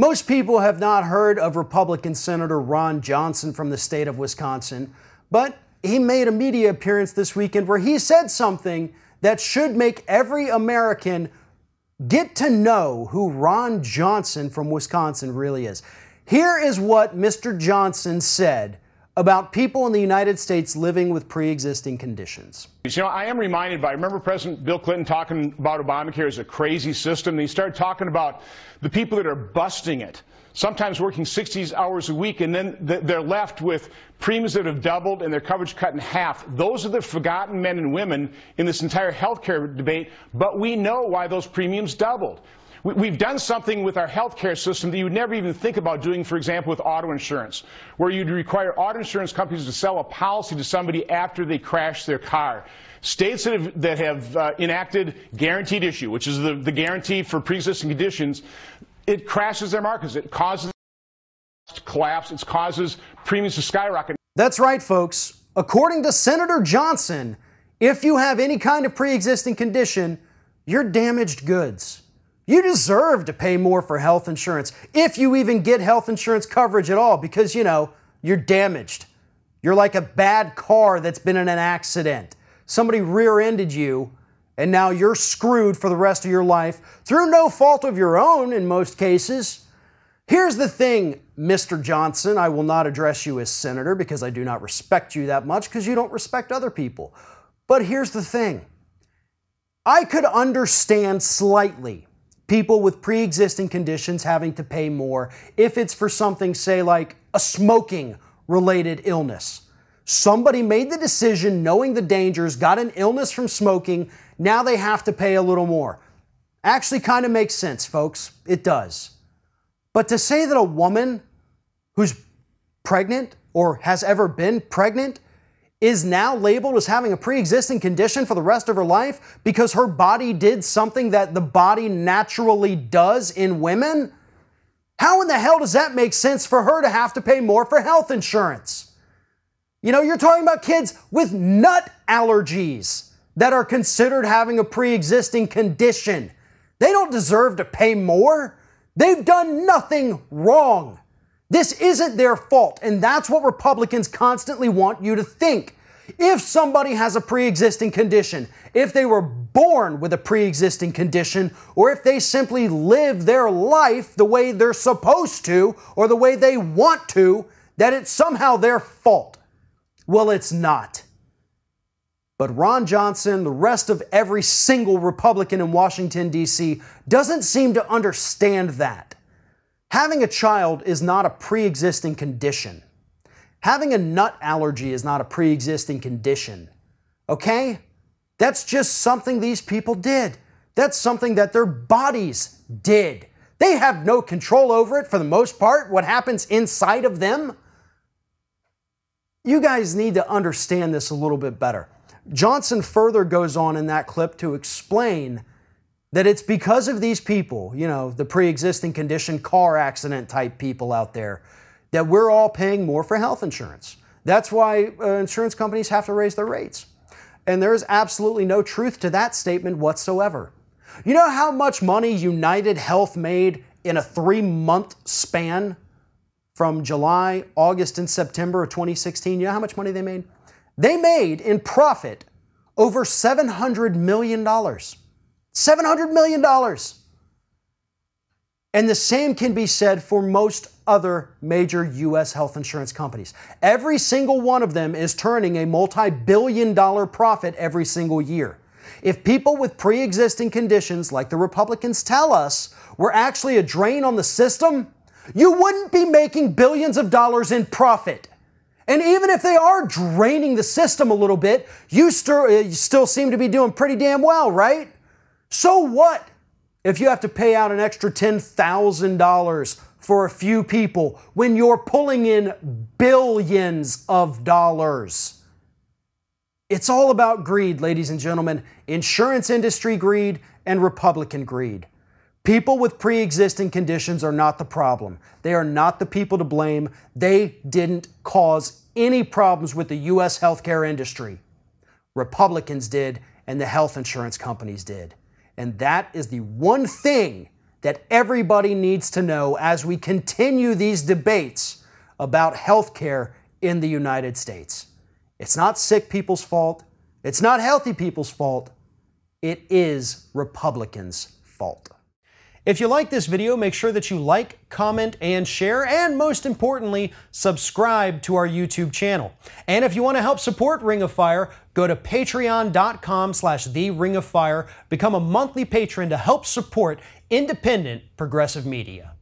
Most people have not heard of Republican Senator Ron Johnson from the state of Wisconsin, but he made a media appearance this weekend where he said something that should make every American get to know who Ron Johnson from Wisconsin really is. Here is what Mr. Johnson said about people in the United States living with pre-existing conditions. You know, I am reminded I remember President Bill Clinton talking about Obamacare as a crazy system. And he started talking about the people that are busting it, sometimes working 60 hours a week, and then they're left with premiums that have doubled and their coverage cut in half. Those are the forgotten men and women in this entire health care debate, but we know why those premiums doubled. We've done something with our health care system that you would never even think about doing, for example, with auto insurance, where you'd require auto insurance companies to sell a policy to somebody after they crash their car. States that have enacted guaranteed issue, which is the guarantee for pre-existing conditions, it crashes their markets. It causes to collapse. It causes premiums to skyrocket. That's right, folks. According to Senator Johnson, if you have any kind of pre-existing condition, you're damaged goods. You deserve to pay more for health insurance, if you even get health insurance coverage at all, because, you know, you're damaged. You're like a bad car that's been in an accident. Somebody rear-ended you, and now you're screwed for the rest of your life through no fault of your own in most cases. Here's the thing, Mr. Johnson. I will not address you as senator because I do not respect you that much because you don't respect other people. But here's the thing. I could understand slightly people with pre-existing conditions having to pay more if it's for something, say, like a smoking-related illness. Somebody made the decision knowing the dangers, got an illness from smoking, now they have to pay a little more. Actually kind of makes sense, folks. It does. But to say that a woman who's pregnant or has ever been pregnant is now labeled as having a pre-existing condition for the rest of her life because her body did something that the body naturally does in women? How in the hell does that make sense for her to have to pay more for health insurance? You know, you're talking about kids with nut allergies that are considered having a pre-existing condition. They don't deserve to pay more. They've done nothing wrong. This isn't their fault, and that's what Republicans constantly want you to think. If somebody has a pre-existing condition, if they were born with a pre-existing condition, or if they simply live their life the way they're supposed to, or the way they want to, that it's somehow their fault. Well, it's not. But Ron Johnson, the rest of every single Republican in Washington, D.C., doesn't seem to understand that. Having a child is not a pre-existing condition. Having a nut allergy is not a pre-existing condition. Okay? That's just something these people did. That's something that their bodies did. They have no control over it for the most part, what happens inside of them. You guys need to understand this a little bit better. Johnson further goes on in that clip to explain that it's because of these people, you know, the pre-existing condition car accident type people out there, that we're all paying more for health insurance. That's why insurance companies have to raise their rates. And there is absolutely no truth to that statement whatsoever. You know how much money United Health made in a 3-month span from July, August, and September of 2016? You know how much money they made? They made in profit over $700 million. $700 million. And the same can be said for most other major U.S. health insurance companies. Every single one of them is turning a multi-billion-dollar profit every single year. If people with pre-existing conditions, like the Republicans tell us, were actually a drain on the system, you wouldn't be making billions of dollars in profit. And even if they are draining the system a little bit, you still seem to be doing pretty damn well, right? So what if you have to pay out an extra $10,000 for a few people when you're pulling in billions of dollars? It's all about greed, ladies and gentlemen. Insurance industry greed and Republican greed. People with pre-existing conditions are not the problem. They are not the people to blame. They didn't cause any problems with the U.S. healthcare industry. Republicans did, and the health insurance companies did. And that is the one thing that everybody needs to know as we continue these debates about healthcare in the United States. It's not sick people's fault. It's not healthy people's fault. It is Republicans' fault. If you like this video, make sure that you like, comment, and share, and most importantly, subscribe to our YouTube channel. And if you want to help support Ring of Fire, go to patreon.com/TheRingOfFire, become a monthly patron to help support independent progressive media.